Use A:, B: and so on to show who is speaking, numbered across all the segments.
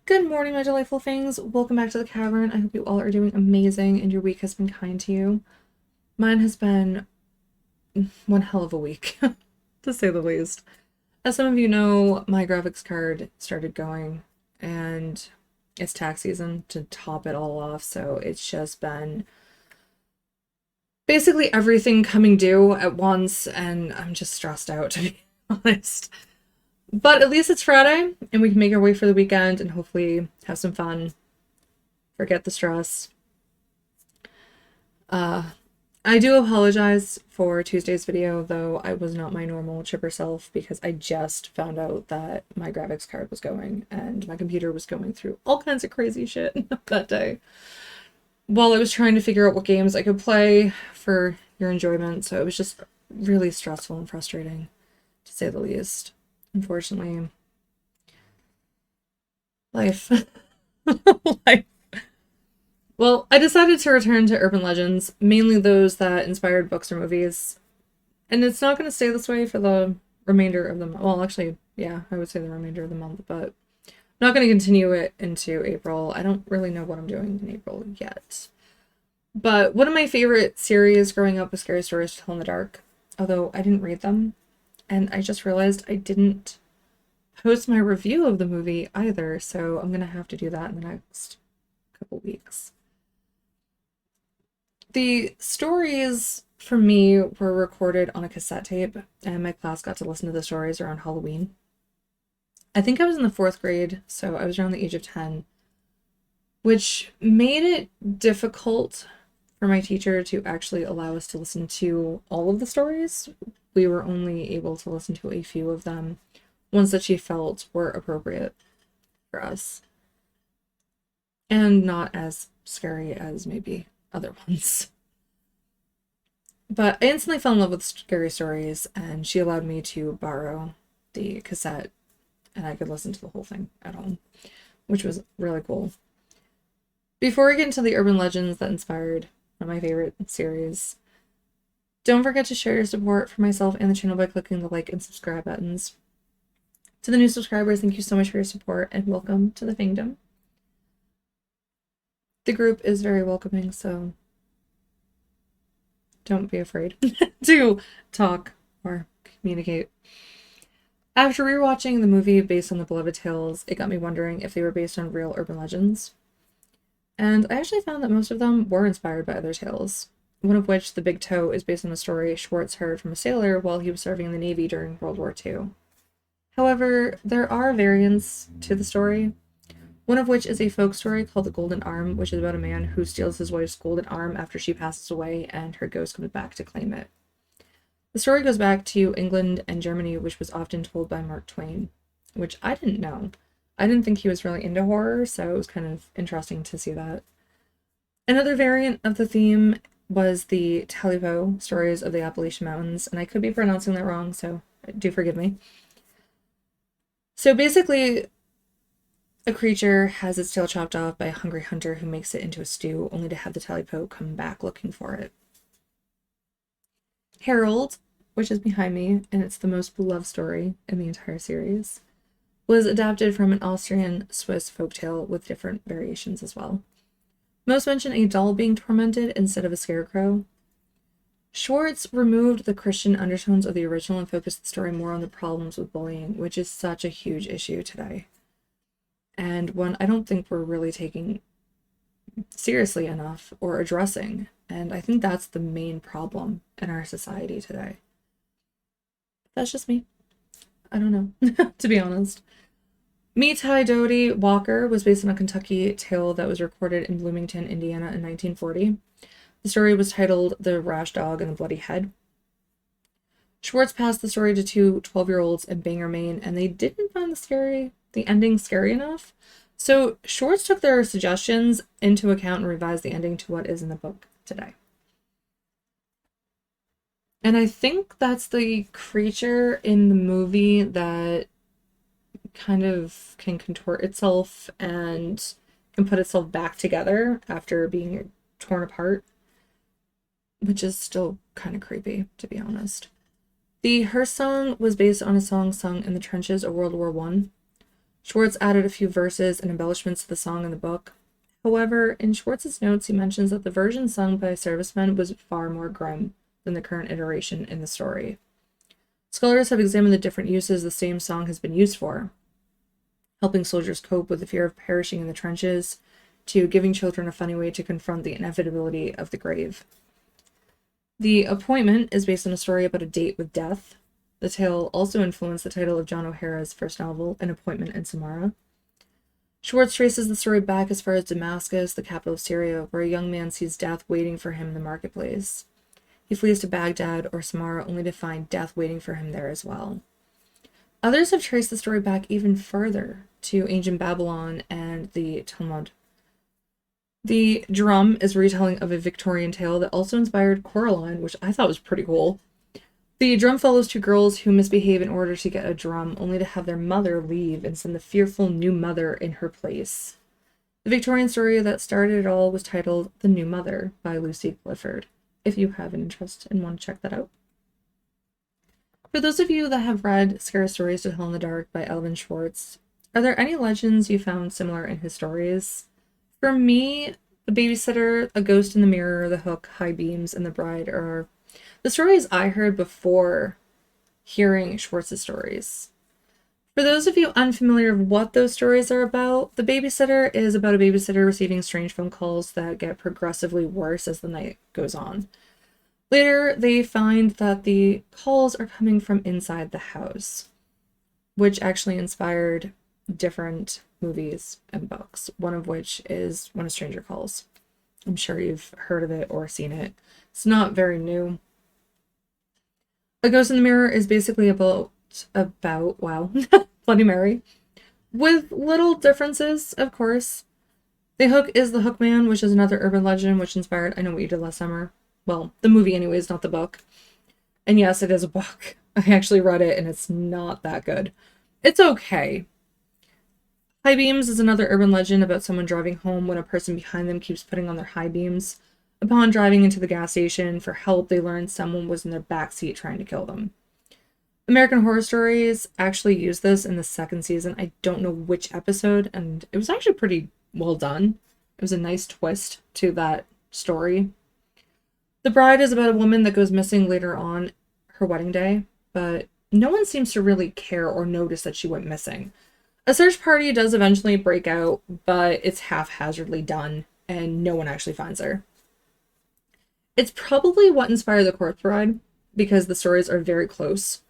A: Good morning, my delightful things. Welcome back to the cavern. I hope you all are doing amazing and your week has been kind to you. Mine has been one hell of a week, to say the least. As some of you know, my graphics card started going and it's tax season to top it all off, so it's just been basically everything coming due at once, and I'm just stressed out, to be honest. But at least it's Friday, and we can make our way for the weekend and hopefully have some fun, forget the stress. Uh, I do apologize for Tuesday's video, though I was not my normal chipper self because I just found out that my graphics card was going and my computer was going through all kinds of crazy shit that day while I was trying to figure out what games I could play for your enjoyment. So it was just really stressful and frustrating, to say the least. Unfortunately, life. Life. Well, I decided to return to urban legends, mainly those that inspired books or movies. And it's not going to stay this way for the remainder of the month. Well, actually, yeah, I would say the remainder of the month, but I'm not going to continue it into April. I don't really know what I'm doing in April yet. But one of my favorite series growing up was Scary Stories to Tell in the Dark, although I didn't read them. And I just realized I didn't post my review of the movie either, so I'm going to have to do that in the next couple weeks. The stories for me were recorded on a cassette tape, and my class got to listen to the stories around Halloween. I think I was in the fourth grade, so I was around the age of 10, which made it difficult for my teacher to actually allow us to listen to all of the stories. We were only able to listen to a few of them, ones that she felt were appropriate for us, and not as scary as maybe other ones. But I instantly fell in love with Scary Stories, and she allowed me to borrow the cassette, and I could listen to the whole thing at home, which was really cool. Before we get into the urban legends that inspired one of my favorite series, don't forget to share your support for myself and the channel by clicking the like and subscribe buttons. To the new subscribers, thank you so much for your support, and welcome to the Kingdom. The group is very welcoming, so don't be afraid to talk or communicate. After rewatching the movie based on the beloved tales, it got me wondering if they were based on real urban legends. And I actually found that most of them were inspired by other tales, one of which, The Big Toe, is based on a story Schwartz heard from a sailor while he was serving in the Navy during World War II. However, there are variants to the story, one of which is a folk story called The Golden Arm, which is about a man who steals his wife's golden arm after she passes away and her ghost comes back to claim it. The story goes back to England and Germany, which was often told by Mark Twain, which I didn't know. I didn't think he was really into horror, so it was kind of interesting to see that. Another variant of the theme was the Talipo stories of the Appalachian Mountains, and I could be pronouncing that wrong, so do forgive me. So basically, a creature has its tail chopped off by a hungry hunter who makes it into a stew, only to have the Talipo come back looking for it. Harold, which is behind me, and it's the most beloved story in the entire series, was adapted from an Austrian-Swiss folktale with different variations as well. Most mention a doll being tormented instead of a scarecrow. Schwartz removed the Christian undertones of the original and focused the story more on the problems with bullying, which is such a huge issue today, and one I don't think we're really taking seriously enough or addressing. And I think that's the main problem in our society today. That's just me. I don't know, to be honest. Meet Ty Doty Walker was based on a Kentucky tale that was recorded in Bloomington, Indiana in 1940. The story was titled The Rash Dog and the Bloody Head. Schwartz passed the story to two 12-year-olds in Bangor, Maine, and they didn't find the ending scary enough. So Schwartz took their suggestions into account and revised the ending to what is in the book today. And I think that's the creature in the movie that kind of can contort itself and can put itself back together after being torn apart, which is still kind of creepy, to be honest. The Hearst song was based on a song sung in the trenches of World War I. Schwartz added a few verses and embellishments to the song in the book. However, in Schwartz's notes, he mentions that the version sung by servicemen was far more grim than the current iteration in the story. Scholars have examined the different uses the same song has been used for, helping soldiers cope with the fear of perishing in the trenches, to giving children a funny way to confront the inevitability of the grave. The Appointment is based on a story about a date with death. The tale also influenced the title of John O'Hara's first novel, An Appointment in Samarra. Schwartz traces the story back as far as Damascus, the capital of Syria, where a young man sees death waiting for him in the marketplace. He flees to Baghdad or Samarra only to find death waiting for him there as well. Others have traced the story back even further to ancient Babylon and the Talmud. The Drum is a retelling of a Victorian tale that also inspired Coraline, which I thought was pretty cool. The Drum follows two girls who misbehave in order to get a drum, only to have their mother leave and send the fearful new mother in her place. The Victorian story that started it all was titled The New Mother by Lucy Clifford, if you have an interest and want to check that out. For those of you that have read Scary Stories to Tell in the Dark by Alvin Schwartz, are there any legends you found similar in his stories? For me, The Babysitter, A Ghost in the Mirror, The Hook, High Beams, and The Bride are the stories I heard before hearing Schwartz's stories. For those of you unfamiliar with what those stories are about, The Babysitter is about a babysitter receiving strange phone calls that get progressively worse as the night goes on. Later, they find that the calls are coming from inside the house, which actually inspired different movies and books, one of which is When a Stranger Calls. I'm sure you've heard of it or seen it. It's not very new. A Ghost in the Mirror is basically about wow, Bloody Mary, with little differences, of course. The Hook is the Hook Man, which is another urban legend which inspired I Know What You Did Last Summer. Well, the movie anyways, not the book. And yes, it is a book. I actually read it and it's not that good. It's okay. High beams is another urban legend about someone driving home when a person behind them keeps putting on their high beams. Upon driving into the gas station for help, they learn someone was in their backseat trying to kill them. American Horror Stories actually used this in the second season. I don't know which episode, and it was actually pretty well done. It was a nice twist to that story. The Bride is about a woman that goes missing later on her wedding day, but no one seems to really care or notice that she went missing. A search party does eventually break out, but it's haphazardly done, and no one actually finds her. It's probably what inspired The Corpse Bride, because the stories are very close.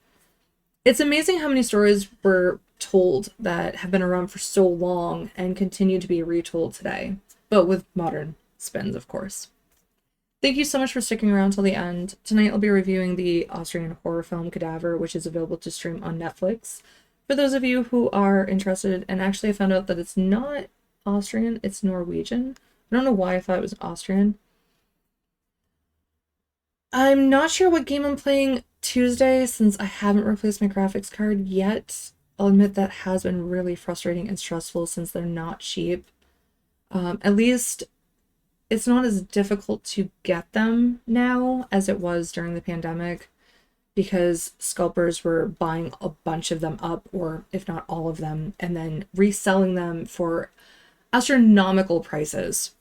A: It's amazing how many stories were told that have been around for so long and continue to be retold today, but with modern spins, of course. Thank you so much for sticking around till the end. Tonight I'll be reviewing the Austrian horror film Cadaver, which is available to stream on Netflix. For those of you who are interested, and actually I found out that it's not Austrian, it's Norwegian. I don't know why I thought it was Austrian. I'm not sure what game I'm playing Tuesday since I haven't replaced my graphics card yet. I'll admit that has been really frustrating and stressful since they're not cheap. At least it's not as difficult to get them now as it was during the pandemic because scalpers were buying a bunch of them up, or if not all of them, and then reselling them for astronomical prices.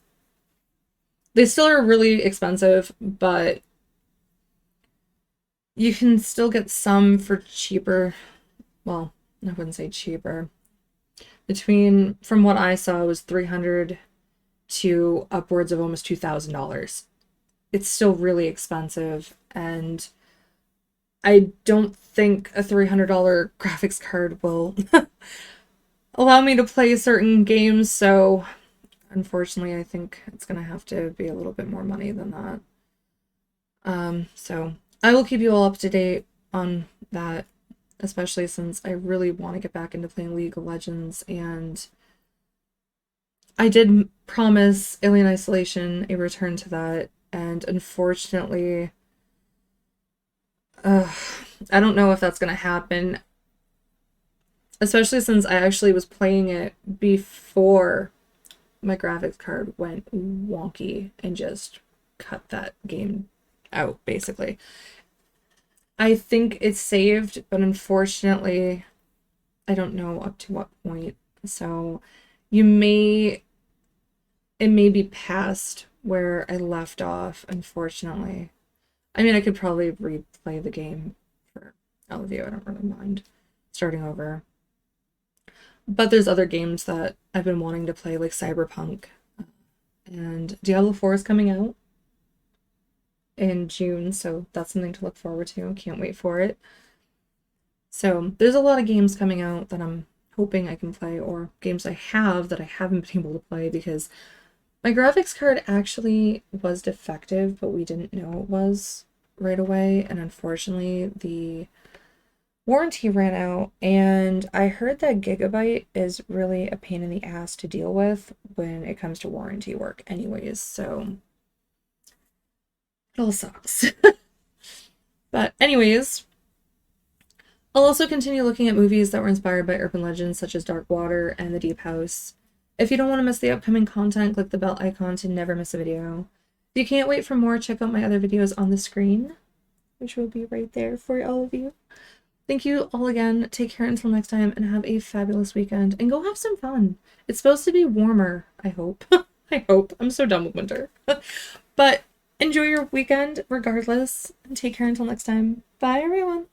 A: They still are really expensive, but you can still get some for cheaper. Well, I wouldn't say cheaper. From what I saw, it was $300 to upwards of almost $2,000. It's still really expensive, and I don't think a $300 graphics card will allow me to play certain games, so unfortunately I think it's gonna have to be a little bit more money than that. So I will keep you all up to date on that, especially since I really want to get back into playing League of Legends, and I did promise Alien Isolation a return to that, and unfortunately, I don't know if that's going to happen, especially since I actually was playing it before my graphics card went wonky and just cut that game out, basically. I think it's saved, but unfortunately, I don't know up to what point So you may, it may be past where I left off, unfortunately. I mean, I could probably replay the game for all of you. I don't really mind starting over. But there's other games that I've been wanting to play, like Cyberpunk. And Diablo 4 is coming out in June, so that's something to look forward to. Can't wait for it. So there's a lot of games coming out that I'm hoping I can play, or games I have that I haven't been able to play because my graphics card actually was defective, but we didn't know it was right away. And unfortunately, the warranty ran out. And I heard that Gigabyte is really a pain in the ass to deal with when it comes to warranty work, anyways. So it all sucks. But, anyways, I'll also continue looking at movies that were inspired by urban legends such as Dark Water and The Deep House. If you don't want to miss the upcoming content, click the bell icon to never miss a video. If you can't wait for more, check out my other videos on the screen, which will be right there for all of you. Thank you all again. Take care until next time and have a fabulous weekend. And go have some fun. It's supposed to be warmer, I hope. I hope. I'm so done with winter. But enjoy your weekend regardless. And take care until next time. Bye, everyone.